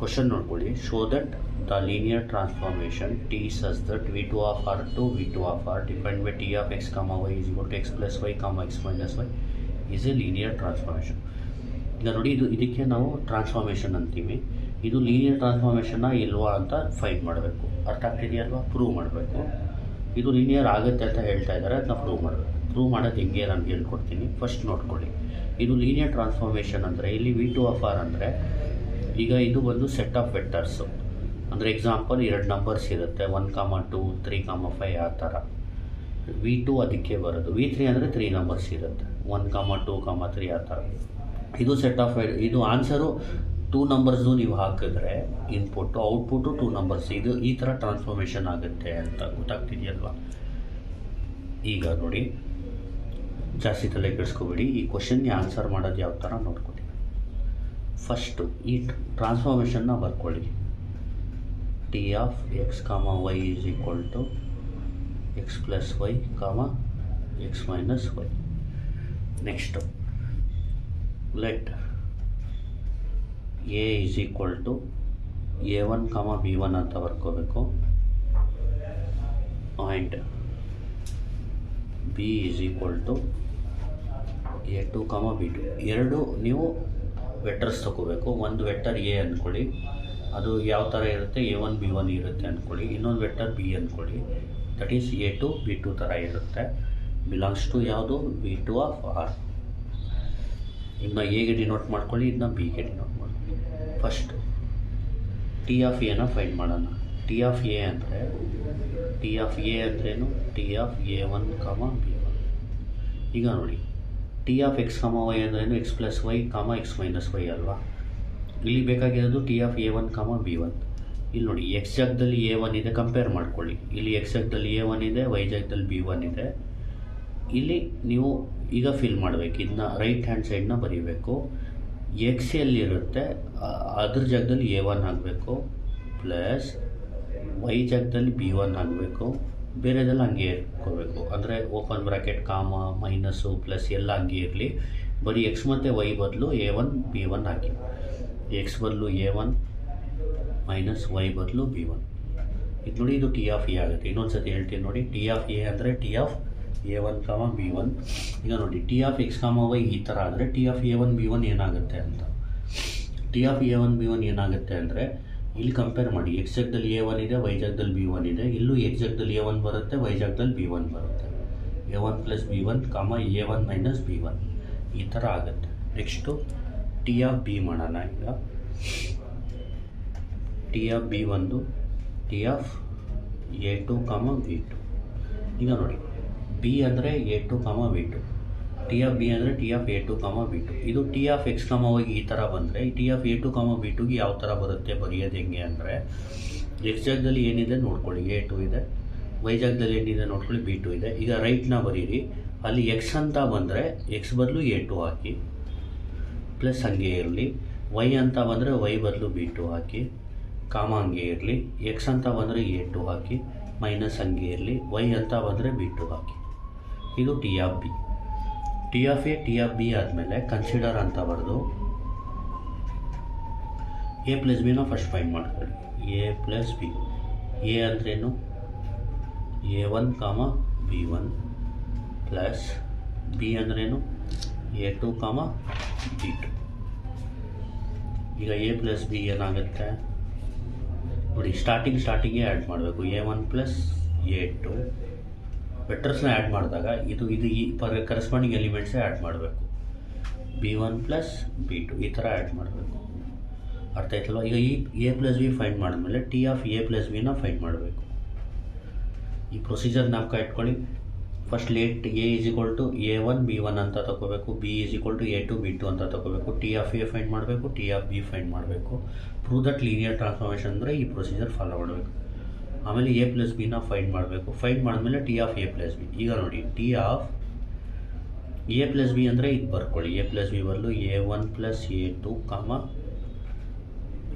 Question ನೋಡ್ಕೊಳ್ಳಿ. Show that the linear transformation T such that v2 of r to v2 of r defined by T of X comma Y is equal to X plus Y comma X minus Y is a linear transformation. ಈಗ ನೋಡಿ, ಇದಕ್ಕೆ ನಾವು transformation ಅಂತೀವಿ. ಇದು linear ಟ್ರಾನ್ಸ್ಫಾರ್ಮೇಷನ್ನ ಇಲ್ವಾ ಅಂತ find ಮಾಡಬೇಕು. ಅರ್ಥ ಆಗ್ತಿದೆಯಲ್ವಾ? ಪ್ರೂವ್ ಮಾಡಬೇಕು. ಇದು ಲೀನಿಯರ್ ಆಗುತ್ತೆ ಅಂತ ಹೇಳ್ತಾ ಇದ್ದಾರೆ, ಅದನ್ನ ಪ್ರೂವ್ ಮಾಡಬೇಕು. ಪ್ರೂವ್ ಮಾಡೋದು ಹೆಂಗೆ ನಾನು ಹೇಳ್ಕೊಡ್ತೀನಿ. ಫಸ್ಟ್ ನೋಡ್ಕೊಳ್ಳಿ, ಇದು ಲೀನಿಯರ್ ಟ್ರಾನ್ಸ್ಫಾರ್ಮೇಷನ್ ಅಂದರೆ ಇಲ್ಲಿ v2 of r ಅಂದರೆ ಈಗ ಇದು ಒಂದು ಸೆಟ್ ಆಫ್ ವೆಕ್ಟರ್ಸು. ಅಂದರೆ ಎಕ್ಸಾಂಪಲ್ 2 ನಂಬರ್ಸ್ ಇರುತ್ತೆ, 1, 2, 3, 5 ಆ ಥರ. v2 ಅದಕ್ಕೆ ಬರೋದು. v3 ಅಂದರೆ 3 ನಂಬರ್ಸ್ ಇರುತ್ತೆ, 1, 2, 3 ಆ ಥರ. ಇದು ಸೆಟ್ ಆಫ್ ಇದು ಆನ್ಸರು 2 ನಂಬರ್ಸು ನೀವು ಹಾಕಿದ್ರೆ ಇನ್ಪುಟ್ಟು, ಔಟ್ಪುಟ್ಟು 2 ನಂಬರ್ಸ್. ಇದು ಈ ಥರ ಟ್ರಾನ್ಸ್ಫಾರ್ಮೇಷನ್ ಆಗುತ್ತೆ ಅಂತ ಗೊತ್ತಾಗ್ತಿದೆಯಲ್ವಾ? ಈಗ ನೋಡಿ, ಜಾಸ್ತಿ ತಲೆ ಕೆಡಿಸ್ಕೊಬೇಡಿ. ಈ ಕ್ವಶನ್ಗೆ ಆನ್ಸರ್ ಮಾಡೋದು ಯಾವ ಥರ ನೋಡ್ಕೊಳ್ಳಿ. ಫಸ್ಟು ಈ ಟ್ರಾನ್ಸ್ಫಾರ್ಮೇಷನ್ನ ಬರ್ಕೊಳ್ಳಿ. T of X comma Y is equal to X plus Y comma X minus Y. Next let A is equal to a1 comma b1 ಅಂತ ಬರ್ಕೋಬೇಕು. And B is equal to a2 comma b2. ಎರಡು ನೀವು vectors ತಗೋಬೇಕು. ಒಂದು vector A ಅಂದ್ಕೊಳ್ಳಿ, ಅದು ಯಾವ ಥರ ಇರುತ್ತೆ, a1 b1 ಇರುತ್ತೆ ಅಂದ್ಕೊಳ್ಳಿ. ಇನ್ನೊಂದು ವೆಕ್ಟರ್ ಬಿ ಅಂದ್ಕೊಳ್ಳಿ, ದಟ್ ಈಸ್ a2 b2 ಥರ ಇರುತ್ತೆ. ಬಿಲಾಂಗ್ಸ್ ಟು ಯಾವುದು? v2 of r. ಇದನ್ನ ಎಗೆ ಡಿನೋಟ್ ಮಾಡ್ಕೊಳ್ಳಿ, ಇದನ್ನ ಬಿಗೆ ಡಿನೋಟ್ ಮಾಡ್ಕೊಳ್ಳಿ. ಫಸ್ಟ್ ಟಿ ಆಫ್ ಎನ ಫೈಂಡ್ ಮಾಡೋಣ. ಟಿ ಆಫ್ ಎ ಅಂದರೆ ಅಂದ್ರೇನು? T of a1 comma b1. ಈಗ ನೋಡಿ, T of X comma Y ಅಂದ್ರೇನು? X plus Y comma X minus Y ಅಲ್ವಾ? ಇಲ್ಲಿ ಬೇಕಾಗಿರೋದು T of a1 comma b1. ಇಲ್ಲಿ ನೋಡಿ, ಎಕ್ಸ್ ಜಾಗದಲ್ಲಿ a1 ಇದೆ, ಕಂಪೇರ್ ಮಾಡ್ಕೊಳ್ಳಿ. ಇಲ್ಲಿ ಎಕ್ಸ್ ಜಾಗದಲ್ಲಿ a1 ಇದೆ, ವೈ ಜಾಗದಲ್ಲಿ b1 ಇದೆ. ಇಲ್ಲಿ ನೀವು ಈಗ ಫಿಲ್ ಮಾಡಬೇಕು. ಇದನ್ನ ರೈಟ್ ಹ್ಯಾಂಡ್ ಸೈಡ್ನ ಬರೀಬೇಕು. ಎಕ್ಸ್ ಎಲ್ಲಿರುತ್ತೆ ಅದ್ರ ಜಾಗದಲ್ಲಿ a1 ಆಗಬೇಕು, ಪ್ಲಸ್ ವೈ ಜಾಗದಲ್ಲಿ b1 ಆಗಬೇಕು. ಬೇರೆದೆಲ್ಲ ಹಂಗೆ ಇಟ್ಕೋಬೇಕು. ಅಂದರೆ ಓಪನ್ ಬ್ರಾಕೆಟ್ ಕಾಮ ಮೈನಸ್ಸು ಪ್ಲಸ್ ಎಲ್ಲ ಹಂಗೆ ಇರಲಿ. ಬರೀ ಎಕ್ಸ್ ಮತ್ತು ವೈ ಬದಲು a1 b1 ಹಾಕಿ. ಎಕ್ಸ್ ಬದಲು a1 ಮೈನಸ್ ವೈ ಬದಲು b1. ಇದು ನೋಡಿ, ಇದು ಟಿ ಆಫ್ ಎ ಆಗುತ್ತೆ. ಇನ್ನೊಂದು ಸತಿ ಹೇಳ್ತೀನಿ ನೋಡಿ. ಟಿ ಆಫ್ ಎ ಅಂದರೆ T of a1 comma b1. ಈಗ ನೋಡಿ, T of X comma Y ಈ ಥರ ಆದರೆ ಟಿ ಆಫ್ a1 b1 ಏನಾಗುತ್ತೆ ಅಂತ. ಟಿ ಆಫ್ a1 b1 ಏನಾಗುತ್ತೆ ಅಂದರೆ ಇಲ್ಲಿ ಕಂಪೇರ್ ಮಾಡಿ. ಎಕ್ಸ್ ಜಾಗದಲ್ಲಿ a1 ಇದೆ, ವೈ ಜಾಗದಲ್ಲಿ b1 ಇದೆ. ಇಲ್ಲೂ ಎಕ್ಸ್ ಜಾಗದಲ್ಲಿ a1 ಬರುತ್ತೆ, ವೈ ಜಾಗದಲ್ಲಿ b1 ಬರುತ್ತೆ. a1 ಪ್ಲಸ್ b1 ಕಾಮ a1 ಮೈನಸ್ b1 ಈ ಥರ ಆಗುತ್ತೆ. ನೆಕ್ಸ್ಟು ಟಿ ಆಫ್ ಬಿ ಮಾಡೋಣ. ಈಗ ಟಿ ಆಫ್ ಬಿ ಒಂದು T of a2 comma b2. ಈಗ ನೋಡಿ, ಬಿ ಅಂದರೆ a2 comma b2, T of B ಅಂದರೆ T of a2 comma b2. ಇದು ಟಿ ಆಫ್ ಎಕ್ಸ್ ಕಾಮ ವೈಗೆ ಈ ಥರ ಬಂದರೆ ಟಿ ಆಫ್ a2 ಕಾಮ b2ಗೆ ಯಾವ ಥರ ಬರುತ್ತೆ ಬರೆಯೋದು ಹೆಂಗೆ ಅಂದರೆ, ಎಕ್ಸ್ ಜಾಗದಲ್ಲಿ ಏನಿದೆ ನೋಡ್ಕೊಳ್ಳಿ, a2 ಇದೆ. ವೈ ಜಾಗದಲ್ಲಿ ಏನಿದೆ ನೋಡ್ಕೊಳ್ಳಿ, b2 ಇದೆ. ಈಗ ರೈಟ್ನ ಬರೀರಿ. ಅಲ್ಲಿ ಎಕ್ಸ್ ಅಂತ ಬಂದರೆ ಎಕ್ಸ್ ಬದಲು a2 ಹಾಕಿ, ಪ್ಲಸ್ ಹಂಗೆ ಇರಲಿ. ವೈ ಅಂತ ಬಂದರೆ ವೈ ಬದಲು b2 ಹಾಕಿ, ಕಾಮ ಹಂಗೆ ಇರಲಿ. ಎಕ್ಸ್ ಅಂತ ಬಂದರೆ a2 ಹಾಕಿ, ಮೈನಸ್ ಹಂಗೆ ಇರಲಿ. ವೈ ಅಂತ ಬಂದರೆ b2 ಹಾಕಿ. ಇದು T of B. T of A T of B ಆದಮೇಲೆ ಕನ್ಸಿಡರ್ ಅಂತ ಬರೆದು ಎ ಪ್ಲಸ್ ಬಿನ ಫಸ್ಟ್ ಫೈಂಡ್ ಮಾಡ್ಕೊಳ್ಳಿ. A plus B. ಎ ಅಂದ್ರೇನು? a1 comma b1 plus B ಅಂದ್ರೇನು? a2 comma b2. ಈಗ ಎ ಪ್ಲಸ್ ಬಿ ಏನಾಗುತ್ತೆ ನೋಡಿ, ಸ್ಟಾರ್ಟಿಂಗೇ ಆ್ಯಡ್ ಮಾಡಬೇಕು. a1 ಪ್ಲಸ್ a2 ವೆಕ್ಟರ್ಸ್ನ ಆ್ಯಡ್ ಮಾಡಿದಾಗ ಇದು ಈ ಕರೆಸ್ಪಾಂಡಿಂಗ್ ಎಲಿಮೆಂಟ್ಸೇ ಆ್ಯಡ್ ಮಾಡಬೇಕು. b1 ಪ್ಲಸ್ b2 ಈ ಥರ ಆ್ಯಡ್ ಮಾಡಬೇಕು. ಅರ್ಥ ಆಯ್ತಲ್ವ? ಈಗ ಈ ಎ ಪ್ಲಸ್ ಬಿ ಫೈಂಡ್ ಮಾಡಿದ್ಮೇಲೆ ಟಿ ಆಫ್ ಎ ಪ್ಲಸ್ ಬಿನ ಫೈಂಡ್ ಮಾಡಬೇಕು. ಈ ಪ್ರೊಸೀಜರ್ ಜ್ಞಾಪಕ ಇಟ್ಕೊಳ್ಳಿ. First let A is equal to a1 b1 ಅಂತ ತಗೋಬೇಕು, B is equal to a2 b2 ಅಂತ ತಗೋಬೇಕು. ಟಿ ಆಫ್ ಎ ಫೈಂಡ್ ಮಾಡಬೇಕು, ಟಿ ಆಫ್ ಬಿ ಫೈಂಡ್ ಮಾಡಬೇಕು. ಪ್ರೂವ್ ದಟ್ ಲೀನಿಯರ್ ಟ್ರಾನ್ಸ್ಫಾರ್ಮೇಷನ್ ಅಂದರೆ ಈ ಪ್ರೊಸೀಜರ್ ಫಾಲೋ ಮಾಡಬೇಕು. ಆಮೇಲೆ ಎ ಪ್ಲಸ್ ಬಿನ ಫೈಂಡ್ ಮಾಡಬೇಕು. ಫೈಂಡ್ ಮಾಡಿದ್ಮೇಲೆ T of A plus B. ಈಗ ನೋಡಿ, T of A plus B ಅಂದರೆ ಇದು ಬರ್ಕೊಳ್ಳಿ. ಎ ಪ್ಲಸ್ ಬಿ ಬರಲು a1 ಪ್ಲಸ್ a2 ಕಾಮ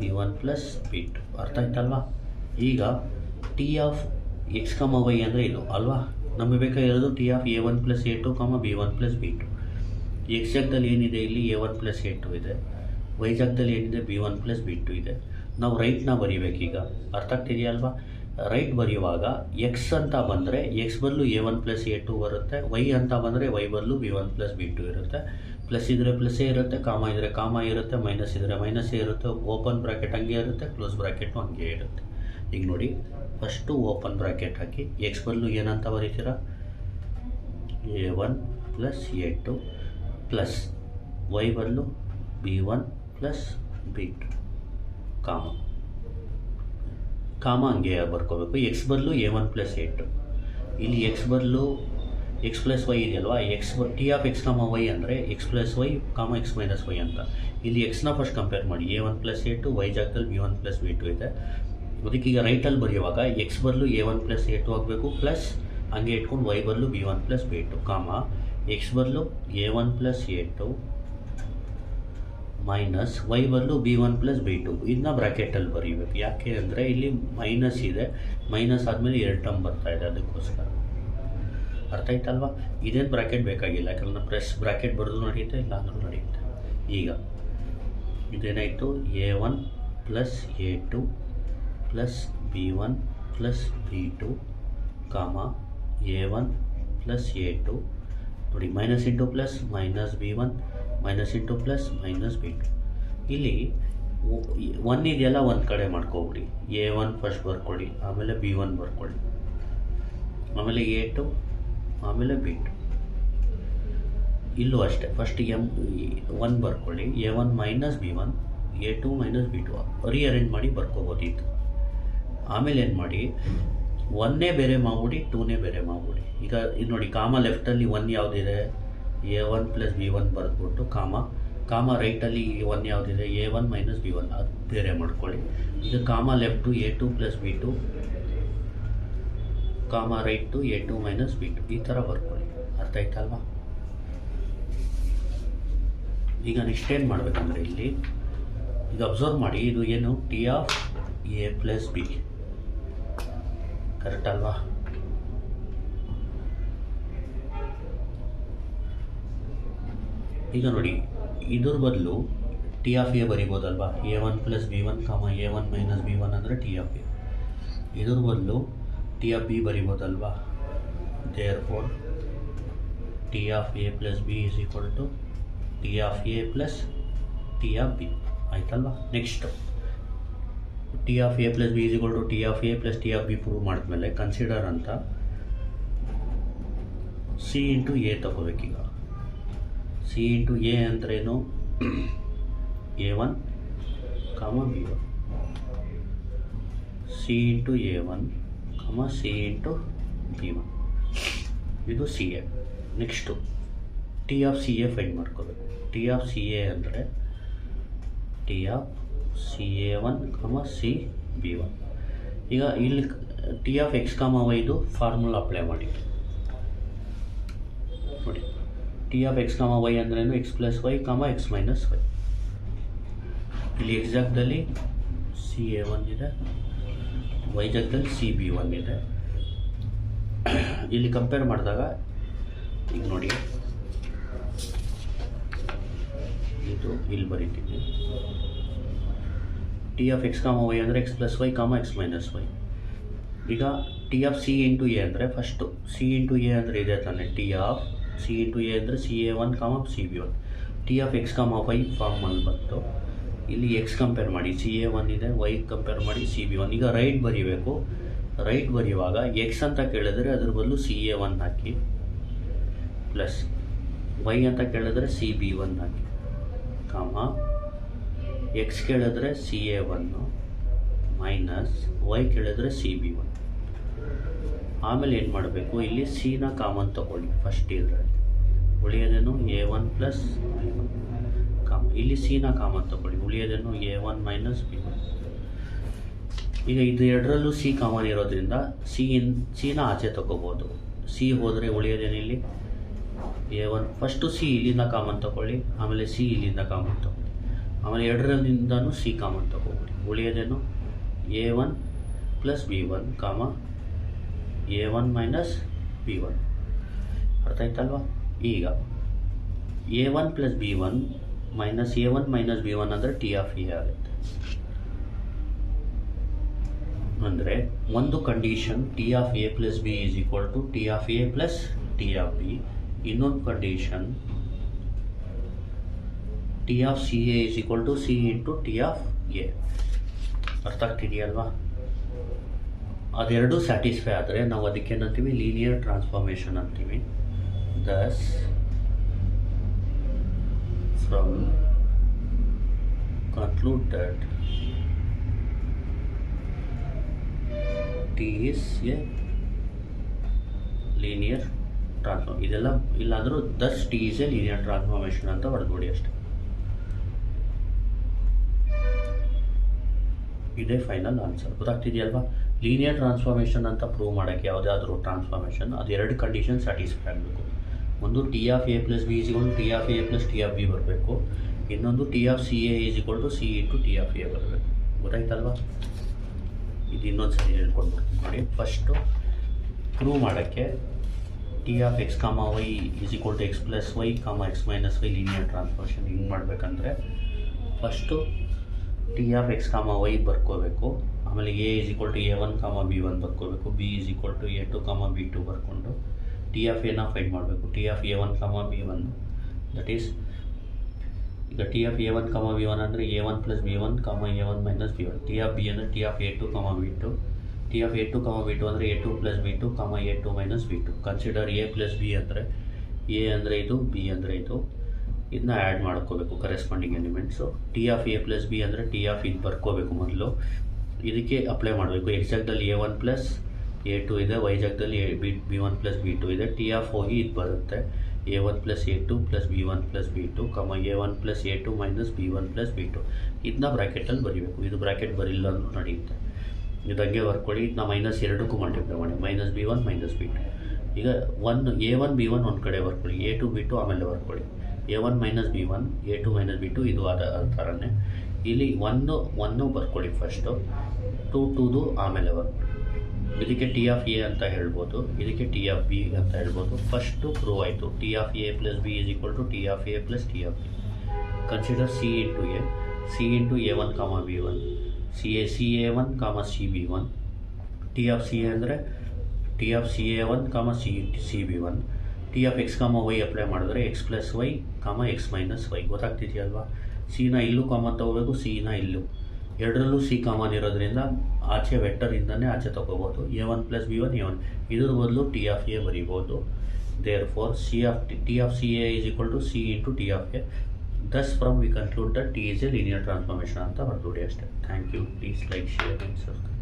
b1 ಪ್ಲಸ್ b2. ಅರ್ಥ ಆಯ್ತಲ್ವಾ? ಈಗ T of X comma Y ಅಂದರೆ ಇದು ಅಲ್ವಾ? ನಮಗೆ ಬೇಕಾಗಿರೋದು T of a1 plus a2 ಕಾಮ b1 ಪ್ಲಸ್ b2. ಎಕ್ಸ್ ಜಾಗದಲ್ಲಿ ಏನಿದೆ ಇಲ್ಲಿ a1 ಪ್ಲಸ್ a2 ಇದೆ, ವೈ ಜಾಗದಲ್ಲಿ ಏನಿದೆ b1 ಪ್ಲಸ್ b2 ಇದೆ. ನಾವು ರೈಟ್ನ ಬರಿಬೇಕೀಗ. ಅರ್ಥ ಆಗ್ತಿದೆಯಲ್ವಾ? ರೈಟ್ ಬರೆಯುವಾಗ ಎಕ್ಸ್ ಅಂತ ಬಂದರೆ ಎಕ್ಸ್ ಬದಲು A1 + A2 ಬರುತ್ತೆ. ವೈ ಅಂತ ಬಂದರೆ ವೈ ಬದಲು B1 + B2 ಇರುತ್ತೆ. ಪ್ಲಸ್ ಇದ್ದರೆ ಪ್ಲಸ್ಸೇ ಇರುತ್ತೆ, ಕಾಮ ಇದ್ದರೆ ಕಾಮ ಇರುತ್ತೆ, ಮೈನಸ್ ಇದ್ದರೆ ಮೈನಸ್ಸೇ ಇರುತ್ತೆ. ಓಪನ್ ಬ್ರ್ಯಾಕೆಟ್ ಹಂಗೆ ಇರುತ್ತೆ, ಕ್ಲೋಸ್ ಬ್ರ್ಯಾಕೆಟು ಹಂಗೆ ಇರುತ್ತೆ. ಈಗ ನೋಡಿ, ಫಸ್ಟು ಓಪನ್ ಬ್ರ್ಯಾಕೆಟ್ ಹಾಕಿ ಎಕ್ಸ್ ಬದಲು ಏನಂತ ಬರೀತೀರಾ? A1 + A2 ಪ್ಲಸ್ ವೈ ಬದಲು B1 + B2 ಕಾಮ ಹಂಗೆ ಬರ್ಕೋಬೇಕು. ಎಕ್ಸ್ ಬದಲು A1 + A2. ಇಲ್ಲಿ ಎಕ್ಸ್ ಬದಲು ಎಕ್ಸ್ ಪ್ಲಸ್ ವೈ ಇದೆಯಲ್ವಾ, ಟಿ ಆಫ್ ಎಕ್ಸ್ ವೈ ಅಂದರೆ X plus Y X minus Y ಅಂತ. ಇಲ್ಲಿ ಎಕ್ಸ್ನ ಫಸ್ಟ್ ಕಂಪೇರ್ ಮಾಡಿ. A1 + A2, ವೈ ಜಾಗದಲ್ಲಿ B1 + B2 ಇದೆ. ಅದಕ್ಕೀಗ ರೈಟಲ್ಲಿ ಬರೆಯುವಾಗ ಎಕ್ಸ್ ಬದಲು A1 + A2 ಆಗಬೇಕು, ಪ್ಲಸ್ ಹಂಗೆ ಇಟ್ಕೊಂಡು ವೈ ಬದಲು B1 + B2 ಎಕ್ಸ್ ಬದಲು A1 + A2 ಮೈನಸ್ ವೈ ಬದಲು B1 + B2. ಇದನ್ನ ಬ್ರ್ಯಾಕೆಟಲ್ಲಿ ಬರೀಬೇಕು. ಯಾಕೆ ಅಂದರೆ ಇಲ್ಲಿ ಮೈನಸ್ ಇದೆ, ಮೈನಸ್ ಆದಮೇಲೆ 2 ಟರ್ಮ್ ಬರ್ತಾ ಇದೆ, ಅದಕ್ಕೋಸ್ಕರ. ಅರ್ಥ ಆಯ್ತಲ್ವಾ? ಇದೇನು ಬ್ರ್ಯಾಕೆಟ್ ಬೇಕಾಗಿಲ್ಲ, ಯಾಕಂದ್ರೆ ಪ್ರೆಸ್ ಬ್ರ್ಯಾಕೆಟ್ ಬರೆದು ನಡೆಯುತ್ತೆ, ಇಲ್ಲ ಅಂದರೂ ನಡೆಯುತ್ತೆ. ಈಗ ಇದೇನಾಯಿತು? A1 + A2 plus B1 + B2 A1 + A2. ನೋಡಿ, minus into plus minus B1 minus into plus minus B2. ಇಲ್ಲಿ 1 ಇದೆಯಲ್ಲ, ಒಂದು ಕಡೆ ಮಾಡ್ಕೊಬಿಡಿ. A1 ಫಸ್ಟ್ ಬರ್ಕೊಳ್ಳಿ, ಆಮೇಲೆ B1 ಬರ್ಕೊಳ್ಳಿ, ಆಮೇಲೆ A2, ಆಮೇಲೆ B2. ಇಲ್ಲೂ ಅಷ್ಟೇ, ಫಸ್ಟ್ 1 ಬರ್ಕೊಳ್ಳಿ, A1 - B1, A2 - B2 rearrange ಮಾಡಿ ಬರ್ಕೋಬೋದಿತ್ತು. ಆಮೇಲೆ ಏನು ಮಾಡಿ, 1ನೇ ಬೇರೆ ಮಾಡ್ಬಿಡಿ, 2ನೇ ಬೇರೆ ಮಾಡ್ಬಿಡಿ. ಈಗ ಇದು ನೋಡಿ, ಕಾಮ ಲೆಫ್ಟಲ್ಲಿ 1 ಯಾವುದಿದೆ? A1 + B1 ಬರೆದ್ಬಿಟ್ಟು ಕಾಮ ರೈಟಲ್ಲಿ 1 ಯಾವುದಿದೆ? A1 - B1, ಅದು ಬೇರೆ ಮಾಡ್ಕೊಳ್ಳಿ. ಈಗ ಕಾಮ ಲೆಫ್ಟು A2 + B2, ಕಾಮ ರೈಟು A2 - B2, ಈ ಥರ ಬರ್ಕೊಳ್ಳಿ. ಅರ್ಥ ಆಯ್ತಲ್ವಾ? ಈಗ ನೆಕ್ಸ್ಟ್ ಏನು ಮಾಡಬೇಕಂದ್ರೆ, ಇಲ್ಲಿ ಈಗ ಅಬ್ಸರ್ವ್ ಮಾಡಿ, ಇದು ಏನು? T of A + B, correct ಅಲ್ವಾ? ಈಗ ನೋಡಿ, ಇದ್ರ ಬದಲು T of A ಬರಿಬೋದಲ್ವಾ? A1 + B1, A1 - B1 ಅಂದರೆ ಟಿ ಆಫ್ ಎ. ಇದ್ರ ಬದಲು ಟಿ ಆಫ್ ಬಿ ಬರಿಬೋದಲ್ವಾ? Therefore T of A + B = T of A + T of B. ಆಯ್ತಲ್ವಾ? Next T of A + B = T of A + T of B prove ಮಾಡಿದ್ಮೇಲೆ consider ಅಂತ C × A ತಗೋಬೇಕೀಗ. C × A ಅಂದ್ರೇನು? A1, B1. C × A1, C × B1. ಇದು C A. Next T of C A find ಮಾಡ್ಕೋಬೇಕು. T of C A ಅಂದರೆ T of CA1, CB1. ಈಗ ಇಲ್ಲಿ T of X ವೈದು ಫಾರ್ಮುಲಾ ಅಪ್ಲೈ ಮಾಡಿ. ನೋಡಿ, ಟಿ ಆಫ್ ಎಕ್ಸ್ ವೈ ಅಂದ್ರೇನು? X plus Y X minus Y. ಇಲ್ಲಿ X ಜಾಗದಲ್ಲಿ CA1 ಇದೆ, ವೈ ಜಾಗದಲ್ಲಿ CB1 ಇದೆ. ಇಲ್ಲಿ ಕಂಪೇರ್ ಮಾಡಿದಾಗ ಈಗ ನೋಡಿ, ಇದು ಇಲ್ಲಿ ಬರೀತೀನಿ. ಟಿ ಆಫ್ ಎಕ್ಸ್ ವೈ ಅಂದರೆ X plus Y X minus Y. ಈಗ ಟಿ ಆಫ್ C × A ಅಂದರೆ ಫಸ್ಟು C × A ಅಂದರೆ ಇದೆ ತಾನೆ? ಟಿ ಆಫ್ C × A ಅಂದರೆ CA1, CB1. T of X Y ಫಾರ್ಮಲ್ಲಿ ಬಂತು. ಇಲ್ಲಿ ಎಕ್ಸ್ ಕಂಪೇರ್ ಮಾಡಿ, CA1 ಇದೆ, ವೈ ಕಂಪೇರ್ ಮಾಡಿ CB1. ಈಗ ರೈಟ್ ಬರೀಬೇಕು. ರೈಟ್ ಬರೆಯುವಾಗ ಎಕ್ಸ್ ಅಂತ ಕೇಳಿದ್ರೆ ಅದ್ರ ಬದಲು CA1 ಹಾಕಿ, ಪ್ಲಸ್ ವೈ ಅಂತ ಕೇಳಿದ್ರೆ CB1 ಹಾಕಿ, ಎಕ್ಸ್ ಕೇಳಿದ್ರೆ CA1 ಮೈನಸ್ ವೈ ಕೇಳಿದ್ರೆ CB1. ಆಮೇಲೆ ಏನು ಮಾಡಬೇಕು? ಇಲ್ಲಿ ಸಿನ ಕಾಮನ್ ತಗೊಳ್ಳಿ ಫಸ್ಟ್. ಇದರಲ್ಲಿ ಉಳಿಯೋದೇನು? A1 + B1 ಇಲ್ಲಿ ಸಿನ ಕಾಮನ್ ತಗೊಳ್ಳಿ, ಉಳಿಯೋದೇನು? A1 - B1. ಈಗ ಇದು ಎರಡರಲ್ಲೂ ಸಿ ಕಾಮನ್ ಇರೋದ್ರಿಂದ ಸಿನ ಆಚೆ ತಗೋಬೋದು. ಸಿ ಹೋದರೆ ಉಳಿಯೋದೇನು? ಇಲ್ಲಿ A1 ಫಸ್ಟು ಸಿ ಇಲ್ಲಿಂದ ಕಾಮನ್ ತಗೊಳ್ಳಿ, ಆಮೇಲೆ ಸಿ ಇಲ್ಲಿಂದ ಕಾಮನ್ ತಗೊಳ್ಳಿ, ಆಮೇಲೆ ಎರಡರಿಂದನೂ C common ತಗೋಬಿಡಿ. ಉಳಿಯೋದೇನು? A1 + B1, A1 - B1. ಅರ್ಥ ಆಯ್ತಲ್ವಾ? ಈಗ A1 + B1 - A1 - B1 ಅಂದರೆ ಟಿ ಆಫ್ ಎ ಆಗುತ್ತೆ. ಅಂದರೆ ಒಂದು condition T of A plus B is equal to T of A plus T of B, ಇನ್ನೊಂದು condition T of C A is equal to C into T of A. ಅರ್ಥ ಆಗ್ತಿದೆಯಲ್ವಾ? ಅದೆರಡು satisfy ಆದರೆ ನಾವು ಅದಕ್ಕೇನಂತೀವಿ, linear transformation ಅಂತೀವಿ. Thus from conclude that T is a linear transform. ಇದೆಲ್ಲ ಇಲ್ಲಾಂದರೂ thus T is a linear transformation ಅಂತ ಹೊಡೆದ್ಬಿಡಿ ಅಷ್ಟೆ. ಇದೇ ಫೈನಲ್ ಆನ್ಸರ್. ಗೊತ್ತಾಗ್ತಿದೆಯಲ್ವಾ? ಲೀನಿಯರ್ ಟ್ರಾನ್ಸ್ಫಾರ್ಮೇಷನ್ ಅಂತ ಪ್ರೂವ್ ಮಾಡೋಕ್ಕೆ ಯಾವುದಾದ್ರೂ ಟ್ರಾನ್ಸ್ಫಾರ್ಮೇಷನ್ ಅದು ಎರಡು ಕಂಡೀಷನ್ ಸ್ಯಾಟಿಸ್ಫೈ ಆಗಬೇಕು. ಒಂದು T of A plus B is equal to T of A plus T of B ಬರಬೇಕು. ಇನ್ನೊಂದು T of C A is equal to C into T of A ಬರಬೇಕು. ಗೊತ್ತಾಯ್ತಲ್ವಾ? ಇದು ಇನ್ನೊಂದು ಸರಿ ಹೇಳ್ಕೊಂಡ್ಬಿಡ್ತೀನಿ ನೋಡಿ. ಫಸ್ಟು ಪ್ರೂವ್ ಮಾಡೋಕ್ಕೆ T of X comma Y is equal to X plus Y comma X minus Y linear transformation ಹಿಂಗೆ ಮಾಡಬೇಕಂದ್ರೆ first T of X comma Y ಬರ್ಕೋಬೇಕು. ಆಮೇಲೆ A is equal to A one comma B one ಬರ್ಕೋಬೇಕು. B is equal to A two comma B two ಬರ್ಕೊಂಡು T of ಎನ find ಮಾಡಬೇಕು. T of A one comma B one, that is ಈಗ T of A one comma B one ಅಂದರೆ A one plus B one comma A one minus B one. T of B ಅಂದರೆ T of A two comma B two. T of A two comma B two ಅಂದರೆ A two plus B two comma A two minus B two. Consider A plus B ಅಂದರೆ A ಅಂದರೆ ಇದು, B ಅಂದರೆ ಇದು. ಇದನ್ನ add ಮಾಡ್ಕೋಬೇಕು corresponding elements. T of A plus B ಅಂದರೆ T of ಇದು ಬರ್ಕೋಬೇಕು ಮೊದಲು. ಇದಕ್ಕೆ ಅಪ್ಲೈ ಮಾಡಬೇಕು. ಎಕ್ಸ್ ಜಾಗದಲ್ಲಿ A one plus A two ಇದೆ, ವೈ ಜಾಗದಲ್ಲಿ B one plus B two ಇದೆ. ಟಿ ಆಫ್ ಹೋಗಿ ಇದು ಬರುತ್ತೆ, A one plus A two plus B one plus B two comma A one plus A two minus B one plus B two. ಇದನ್ನ ಬ್ರ್ಯಾಕೆಟಲ್ಲಿ ಬರೀಬೇಕು. ಇದು bracket ಬರಿಲ್ಲ ಅಂದ್ರೂ ನಡೆಯುತ್ತೆ. ಇದು ಹಂಗೆ ಬರ್ಕೊಳ್ಳಿ. ಇದನ್ನ ಮೈನಸ್ ಎರಡಕ್ಕೂ ಮಲ್ಟಿಪ್ಲೈ ಮಾಡಿ, minus B one minus B two. ಈಗ ಎ ಒನ್ ಬಿ ಒನ್ ಒಂದು ಕಡೆ ಬರ್ಕೊಳ್ಳಿ, ಎ ಟು ಬಿ ಟು ಆಮೇಲೆ ಬರ್ಕೊಳ್ಳಿ. A one minus B one, A two minus B two, ಇದು ಅದ ಥರನೇ ಇಲ್ಲಿ ಒನ್ನು ಬರ್ಕೊಳ್ಳಿ ಫಸ್ಟು, ಟೂದು ಆಮೇಲೆ ಬರ್ಕೊಳ್ಳಿ. ಇದಕ್ಕೆ ಟಿ ಆಫ್ ಎ ಅಂತ ಹೇಳ್ಬೋದು, ಇದಕ್ಕೆ ಟಿ ಆಫ್ ಬಿ ಅಂತ ಹೇಳ್ಬೋದು. ಫಸ್ಟು ಪ್ರೂವ್ ಆಯಿತು. T of A plus B is equal to T of A plus T of B. Consider C into A, C into A one comma B one, C A one comma C B one. T of C A ಅಂದರೆ T of C A one comma C B one. T of X comma Y apply ಮಾಡಿದ್ರೆ X plus Y comma X minus Y. ಗೊತ್ತಾಗ್ತಿದೆಯಲ್ವಾ? ಸಿನ ಇಲ್ಲೂ common ತೊಗೋಬೇಕು, ಸಿನ ಇಲ್ಲೂ, ಎರಡರಲ್ಲೂ C common ಇರೋದ್ರಿಂದ ಆಚೆ ವೆಕ್ಟರಿಂದನೇ ಆಚೆ ತೊಗೋಬೋದು. A one plus B one A one, ಇದ್ರ ಬದಲು ಟಿ ಆಫ್ ಎ ಬರೀಬೋದು. Therefore T of C A is equal to C into T of A. Thus from we conclude that T is a linear transformation ಅಂತ ಹೊರತುಡಿ ಅಷ್ಟೇ. Thank you. Please like, share and subscribe.